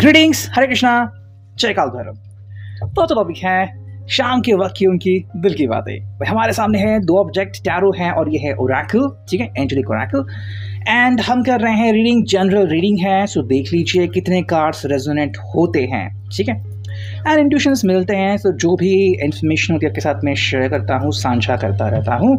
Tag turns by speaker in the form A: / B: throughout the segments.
A: Greetings, हरे कृष्णा, जय काल भैरव। तो टॉपिक है शाम के वक्त की उनकी दिल की बातें। हमारे सामने है दो ऑब्जेक्ट टैरो हैं और ये है ओरेकल, ठीक है, एंजेलिक ओरेकल। एंड हम कर रहे हैं रीडिंग, जनरल रीडिंग है, सो देख लीजिए कितने कार्ड्स रेजोनेट होते हैं, ठीक है। एंड इंट्यूशंस मिलते हैं, तो जो भी इंफॉर्मेशन होती है आपके साथ में शेयर करता हूँ, साझा करता रहता हूँ।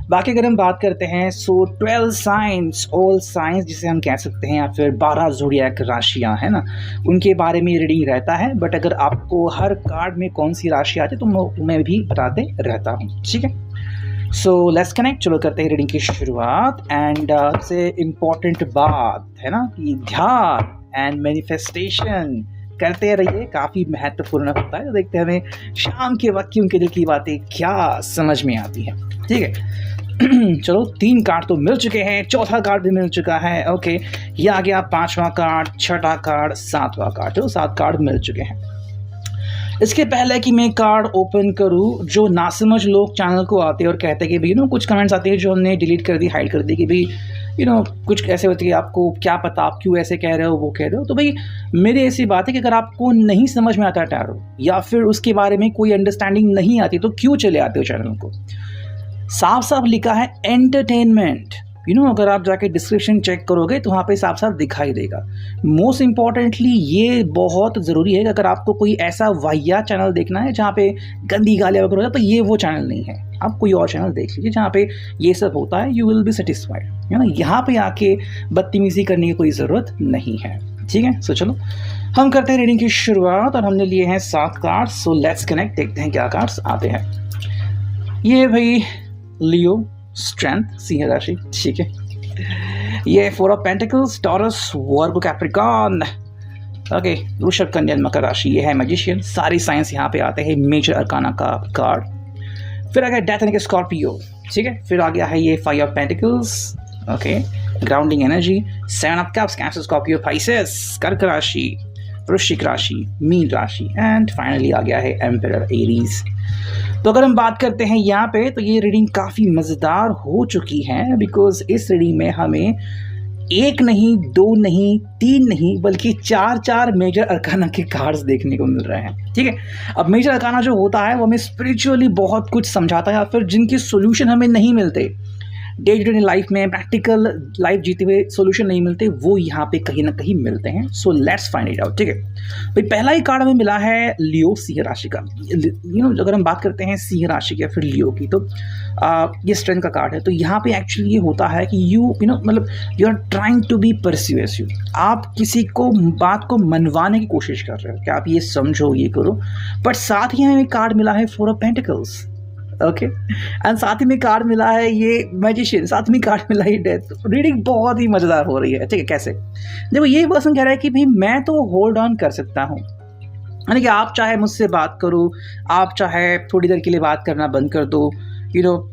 A: बाकी अगर हम बात करते हैं सो 12 साइंस, ऑल साइंस जिसे हम कह सकते हैं, या फिर 12 ज़ोडिएक राशियाँ है ना, उनके बारे में रीडिंग रहता है। बट अगर आपको हर कार्ड में कौन सी राशि आती है तो मैं भी बताते रहता हूँ, ठीक है। सो लेट्स कनेक्ट, चलो करते हैं रीडिंग की शुरुआत। एंड सबसे इम्पॉर्टेंट बात है ना कि ध्यान एंड मैनिफेस्टेशन करते रहिए, काफ़ी महत्वपूर्ण होता है। तो देखते हैं हमें शाम के वक्त की उनके दिल की बातें क्या समझ में आती है, ठीक है। चलो 3 कार्ड तो मिल चुके हैं, चौथा कार्ड भी मिल चुका है, ओके। ये आ गया 5वां कार्ड, 6ठा कार्ड, 7वां कार्ड, तो 7 कार्ड मिल चुके हैं। इसके पहले कि मैं कार्ड ओपन करूं, जो नासमझ लोग चैनल को आते हैं और कहते हैं कि भाई कुछ कमेंट्स आते हैं जो हमने डिलीट कर दी, हाइड कर दी, कि भाई कुछ ऐसे होती है, आपको क्या पता, आप क्यों ऐसे कह रहे हो, वो कह रहे हो। तो भाई मेरी ऐसी बात है कि अगर आपको नहीं समझ में आता टैरो या फिर उसके बारे में कोई अंडरस्टैंडिंग नहीं आती तो क्यों चले आते हो चैनल को। साफ साफ लिखा है एंटरटेनमेंट, अगर आप जाके डिस्क्रिप्शन चेक करोगे तो वहाँ पे साफ साफ दिखाई देगा। मोस्ट इम्पॉर्टेंटली ये बहुत ज़रूरी है कि अगर आपको कोई ऐसा वाहियात चैनल देखना है जहाँ पे गंदी गालियाँ वगैरह होता है, तो ये वो चैनल नहीं है। आप कोई और चैनल देख लीजिए जहाँ पे ये सब होता है, यू विल बी सेटिस्फाइड, है ना। यहाँ पे आके बदतमीजी करने की कोई ज़रूरत नहीं है, ठीक है। सो चलो हम करते हैं रीडिंग की शुरुआत, और हमने लिए हैं 7 कार्ड्स। सो लेट्स कनेक्ट, देखते हैं क्या कार्ड्स आते हैं। ये भाई लियो, स्ट्रेंथ, सिंह राशि, ठीक है। ये 4 of pentacles, taurus, Virgo, Capricorn, okay, वृषभ, कन्या, मकर राशि। ये है मैजिशियन। सारी साइंस यहाँ पे आते हैं, मेजर अरकाना का कार्ड। फिर आ गया डेथ यानी कि स्कॉर्पियो, ठीक है। फिर आ गया है ये 5 of pentacles, okay, grounding energy. 7 of cups, cancer, Scorpio, Pisces, कर्क राशि, वृश्चिक राशि, मीन राशि। एंड फाइनली आ गया है एम्परर, एरीज। तो अगर हम बात करते हैं यहाँ पे, तो ये रीडिंग काफ़ी मज़ेदार हो चुकी है, बिकॉज इस रीडिंग में हमें 1 नहीं, 2 नहीं, 3 नहीं, बल्कि 4 मेजर अरकाना के कार्ड्स देखने को मिल रहे हैं, ठीक है। अब मेजर अरकाना जो होता है वो हमें स्पिरिचुअली बहुत कुछ समझाता है, या फिर जिनके सोल्यूशन हमें नहीं मिलते डे टू डे लाइफ में, प्रैक्टिकल लाइफ जीते हुए सोल्यूशन नहीं मिलते, वो यहाँ पे कहीं ना कहीं मिलते हैं। So let's find it out, ठीक है। भाई पहला ही कार्ड हमें मिला है लियो, सिंह राशि का। अगर हम बात करते हैं सिंह राशि की या फिर लियो की, तो ये स्ट्रेंथ का कार्ड है। तो यहाँ पे एक्चुअली ये होता है कि मतलब you are trying to be persuasive. आप किसी को बात को मनवाने की कोशिश कर रहे हो कि आप ये समझो, ये करो। बट साथ ही हमें कार्ड मिला है 4 ऑफ पेंटिकल्स, ओके, एंड साथ ही में कार्ड मिला है ये मैजिशियन, साथ में कार्ड मिला है डेथ। रीडिंग बहुत ही मज़ेदार हो रही है, ठीक है। कैसे, देखो ये पर्सन कह रहा है कि भाई मैं तो होल्ड ऑन कर सकता हूँ, यानी कि आप चाहे मुझसे बात करो, आप चाहे थोड़ी देर के लिए बात करना बंद कर दो,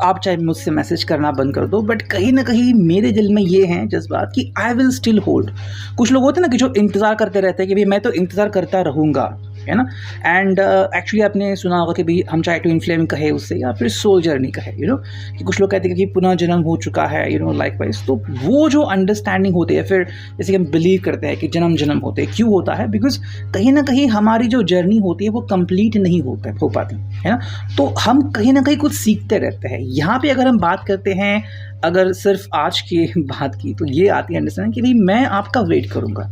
A: आप चाहे मुझसे मैसेज करना बंद कर दो, बट कहीं ना कहीं मेरे दिल में ये है जज्बात कि आई विल स्टिल होल्ड। कुछ लोग होते हैं ना कि जो इंतज़ार करते रहते हैं कि भाई मैं तो इंतज़ार करता रहूँगा, है ना। एंड एक्चुअली आपने सुना होगा कि भाई हम चाहे टू इन्फ्लेम कहे उससे, या फिर सोल जर्नी कहे, कि कुछ लोग कहते हैं कि पुनः जन्म हो चुका है, लाइक वाइज। तो वो जो अंडरस्टैंडिंग होती है, फिर जैसे कि हम बिलीव करते हैं कि जन्म होते हैं, क्यों होता है, बिकॉज कहीं ना कहीं हमारी जो जर्नी होती है वो कंप्लीट नहीं हो पाती, है ना। तो हम कहीं ना कहीं कुछ सीखते रहते हैं। यहाँ पे अगर हम बात करते हैं, अगर सिर्फ आज की बात की, तो ये आती है अंडरस्टैंडिंग कि भाई मैं आपका वेट करूँगा।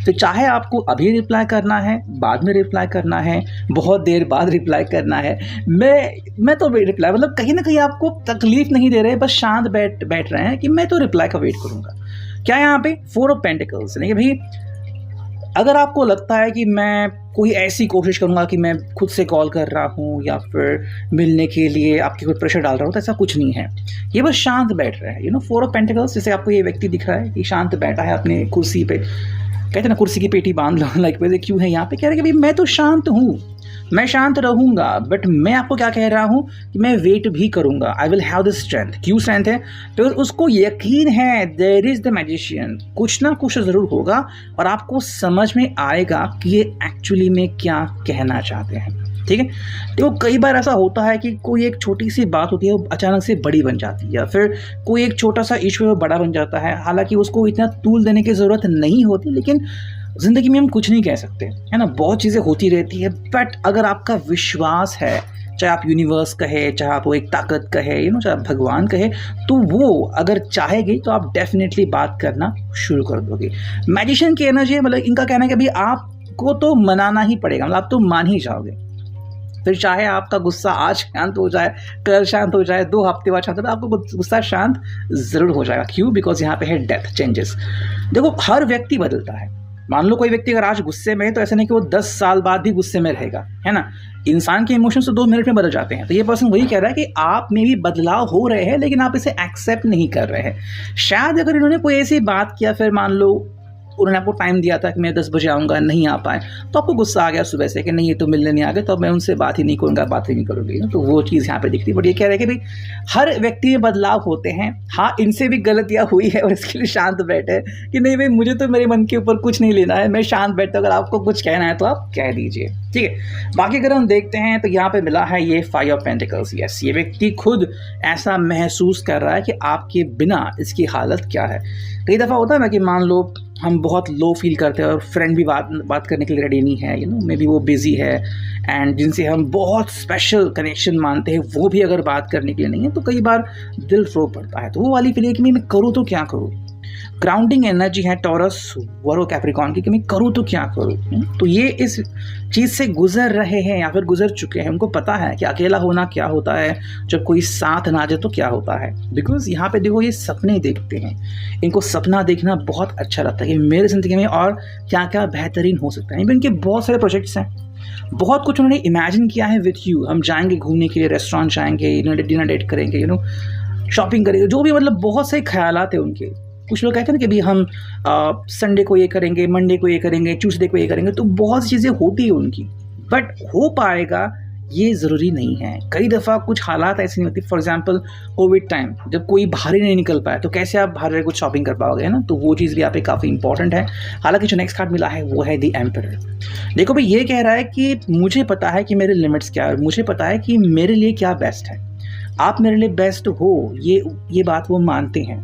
A: तो चाहे आपको अभी रिप्लाई करना है, बाद में रिप्लाई करना है, बहुत देर बाद रिप्लाई करना है, मैं तो रिप्लाई, मतलब कहीं ना कहीं आपको तकलीफ नहीं दे रहे, बस शांत बैठ रहे हैं कि मैं तो रिप्लाई का वेट करूँगा। क्या यहाँ पे 4 ऑफ पेंटिकल्स, यानी कि भाई अगर आपको लगता है कि मैं कोई ऐसी कोशिश करूँगा कि मैं खुद से कॉल कर रहा हूँ या फिर मिलने के लिए आपके ऊपर प्रेशर डाल रहा हूँ, तो ऐसा कुछ नहीं है। ये बस शांत बैठ रहा है। 4 ऑफ पेंटिकल्स, जैसे आपको ये व्यक्ति दिख रहा है कि शांत बैठा है अपने कुर्सी पे, कहते हैं ना कुर्सी की पेटी बांध लो, लाइक वैसे क्यों है यहाँ पे, कह रहे कि भाई मैं तो शांत हूँ, मैं शांत रहूँगा, बट मैं आपको क्या कह रहा हूँ कि मैं वेट भी करूँगा। I will have the strength. क्यों स्ट्रेंथ है, तो उसको यकीन है देयर इज द मैजिशियन, कुछ ना कुछ ज़रूर होगा और आपको समझ में आएगा कि ये एक्चुअली में क्या कहना चाहते हैं, ठीक है। तो कई बार ऐसा होता है कि कोई एक छोटी सी बात होती है वो अचानक से बड़ी बन जाती है, या फिर कोई एक छोटा सा इशू है वो बड़ा बन जाता है, हालांकि उसको इतना तूल देने की ज़रूरत नहीं होती, लेकिन ज़िंदगी में हम कुछ नहीं कह सकते, है ना, बहुत चीज़ें होती रहती है, बट अगर आपका विश्वास है, चाहे आप यूनिवर्स कहे, चाहे आप वो एक ताकत कहे, चाहे आप भगवान कहे, तो वो अगर चाहेगी तो आप डेफिनेटली बात करना शुरू कर दोगे। मैजिशियन की एनर्जी, मतलब इनका कहना है कि भाई आपको तो मनाना ही पड़ेगा, मतलब आप तो मान ही जाओगे। फिर चाहे आपका गुस्सा आज शांत हो जाए, कल शांत हो जाए, 2 हफ्ते बाद शांत हो जाए, आपको गुस्सा शांत ज़रूर हो जाएगा। क्यों? बिकॉज यहाँ पे है डेथ, चेंजेस। देखो, हर व्यक्ति बदलता है। मान लो कोई व्यक्ति अगर आज गुस्से में है तो ऐसा नहीं कि वो 10 साल बाद भी गुस्से में रहेगा, है ना। इंसान के इमोशंस तो 2 मिनट में बदल जाते हैं। तो ये पर्सन वही कह रहा है कि आप में भी बदलाव हो रहे हैं, लेकिन आप इसे एक्सेप्ट नहीं कर रहे हैं। शायद अगर इन्होंने कोई ऐसी बात किया, फिर मान लो उन्होंने आपको टाइम दिया था कि मैं 10 बजे आऊँगा, नहीं आ पाए, तो आपको गुस्सा आ गया सुबह से कि नहीं ये तो मिलने नहीं आ गए, तो अब मैं उनसे बात ही नहीं करूँगा, बात ही नहीं करूँगी। तो वो चीज़ यहाँ पे दिखती है। बट ये कह रहे हैं कि भाई हर व्यक्ति में बदलाव होते हैं। हाँ, इनसे भी गलतियाँ हुई है और इसके लिए शांत बैठे कि नहीं भाई मुझे तो मेरे मन के ऊपर कुछ नहीं लेना है, मैं शांत बैठता हूँ। अगर आपको कुछ कहना है तो आप कह दीजिए, ठीक है। बाकी अगर हम देखते हैं तो यहाँ पे मिला है ये 5 ऑफ पेंटिकल्स। यस, ये व्यक्ति खुद ऐसा महसूस कर रहा है कि आपके बिना इसकी हालत क्या है। कई दफ़ा होता है ना कि मान लो हम बहुत लो फील करते हैं और फ्रेंड भी बात करने के लिए रेडी नहीं है, मे बी वो बिज़ी है, एंड जिनसे हम बहुत स्पेशल कनेक्शन मानते हैं वो भी अगर बात करने के लिए नहीं है, तो कई बार दिल रो पड़ता है। तो वो वाली फीलिंग कि मैं करूँ तो क्या करूँ। ग्राउंडिंग एनर्जी है टॉरस, वर्गो, कैप्रिकॉर्न की कि मैं करूँ तो क्या करूँ। तो ये इस चीज़ से गुजर रहे हैं या फिर गुजर चुके हैं। उनको पता है कि अकेला होना क्या होता है, जब कोई साथ ना जाए तो क्या होता है। बिकॉज यहाँ पे देखो ये सपने देखते हैं, इनको सपना देखना बहुत अच्छा लगता है कि मेरे ज़िंदगी में और क्या क्या बेहतरीन हो सकता है। इनके बहुत सारे प्रोजेक्ट्स हैं, बहुत कुछ उन्होंने इमेजिन किया है विथ यू। हम जाएंगे घूमने के लिए, रेस्टोरेंट जाएंगे, डिनर डेट करेंगे, शॉपिंग करेंगे, जो भी, मतलब बहुत से ख्यालात हैं उनके। कुछ लोग कहते हैं ना कि भी हम संडे को ये करेंगे, मंडे को ये करेंगे, ट्यूसडे को ये करेंगे, तो बहुत सी चीज़ें होती है उनकी, बट हो पाएगा ये ज़रूरी नहीं है। कई दफ़ा कुछ हालात ऐसी नहीं होती। फॉर एग्जांपल कोविड टाइम, जब कोई बाहर ही नहीं निकल पाया, तो कैसे आप बाहर कुछ शॉपिंग कर पाओगे, है ना। तो वो चीज़ भी यहाँ पे काफ़ी इंपॉर्टेंट है। हालांकि जो नेक्स्ट कार्ड मिला है वो है द एम्परर। देखो भाई, ये कह रहा है कि मुझे पता है कि मेरे लिमिट्स क्या है, मुझे पता है कि मेरे लिए क्या बेस्ट है। आप मेरे लिए बेस्ट हो, ये बात वो मानते हैं।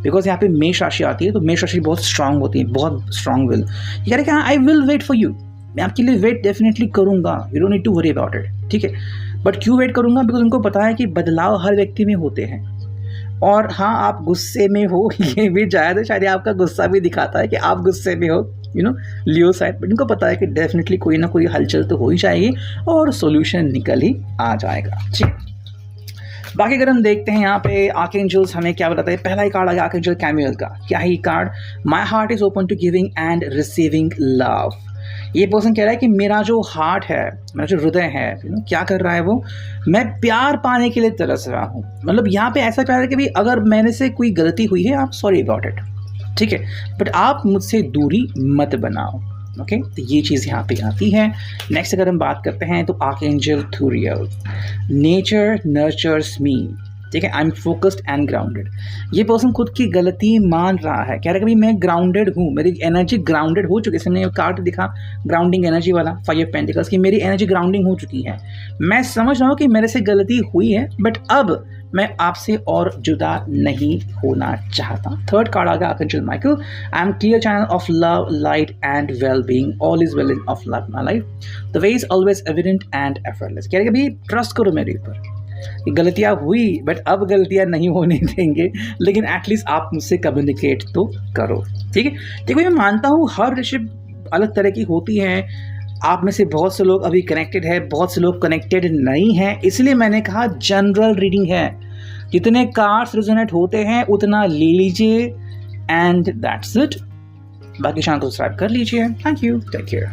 A: बिकॉज यहाँ पे मेष राशि आती है, तो मेष राशि बहुत स्ट्रांग होती है, बहुत स्ट्रांग विल। ये कह रहे हैं I will wait for you, मैं आपके लिए वेट डेफिनेटली करूँगा, you don't need to worry about it, ठीक है। बट क्यों वेट करूँगा? बिकॉज उनको पता है कि बदलाव हर व्यक्ति में होते हैं। और हाँ, आप गुस्से में हो, ये भी जायज़ है, शायद आपका गुस्सा भी दिखाता है कि आप गुस्से में हो, लियो साइड। बट इनको पता है कि डेफिनेटली कोई ना कोई हलचल तो हो ही जाएगी और सोल्यूशन निकल ही आ जाएगा, ठीक है। बाकी अगर हम देखते हैं यहाँ पे आर्कएंजल्स हमें क्या बताता है। पहला ही कार्ड आ गया आर्कएंजल कैमियल का। क्या है ये card? My heart is open to giving and receiving love. ये पर्सन कह रहा है कि मेरा जो हार्ट है, मेरा जो हृदय है, क्या कर रहा है वो, मैं प्यार पाने के लिए तरस रहा हूँ। मतलब यहाँ पे ऐसा कह रहा है कि भाई अगर मैंने से कोई गलती हुई है, आप सॉरी अबाउट इट, ठीक है, बट आप मुझसे दूरी मत बनाओ। ओके, तो ये चीज़ यहाँ पे आती है। नेक्स्ट अगर हम बात करते हैं तो आर्कएंजल थूरियल, नेचर नर्चर्स मी, ठीक है, I am focused and grounded. ये पर्सन खुद की गलती मान रहा है, कह रहा है कि भाई मैं ग्राउंडेड हूँ, मेरी एनर्जी ग्राउंडेड हो चुकी है। हमने कार्ड दिखा ग्राउंडिंग एनर्जी वाला, 5 ऑफ पेंटिकल्स की, मेरी एनर्जी ग्राउंडिंग हो चुकी है। मैं समझ रहा हूँ कि मेरे से गलती हुई है, बट अब मैं आपसे और जुदा नहीं होना चाहता। थर्ड कार्ड आ गया archangel Michael, I am clear channel of love, light and well being, all is well in of love my life, the way is always evident and effortless. कह रहे कि भाई ट्रस्ट करो मेरे ऊपर, गलतियाँ हुई बट अब गलतियाँ नहीं होने देंगे, लेकिन एटलीस्ट आप मुझसे कम्युनिकेट तो करो, ठीक है। देखो, मैं मानता हूँ हर रिलेशनशिप अलग तरह की होती है। आप में से बहुत से लोग अभी कनेक्टेड है, बहुत से लोग कनेक्टेड नहीं हैं, इसलिए मैंने कहा जनरल रीडिंग है, जितने कार्ड्स रेजोनेट होते हैं उतना ले लीजिए, एंड दैट्स इट। बाकी चैनल को सब्सक्राइब कर लीजिए। Thank you, take care.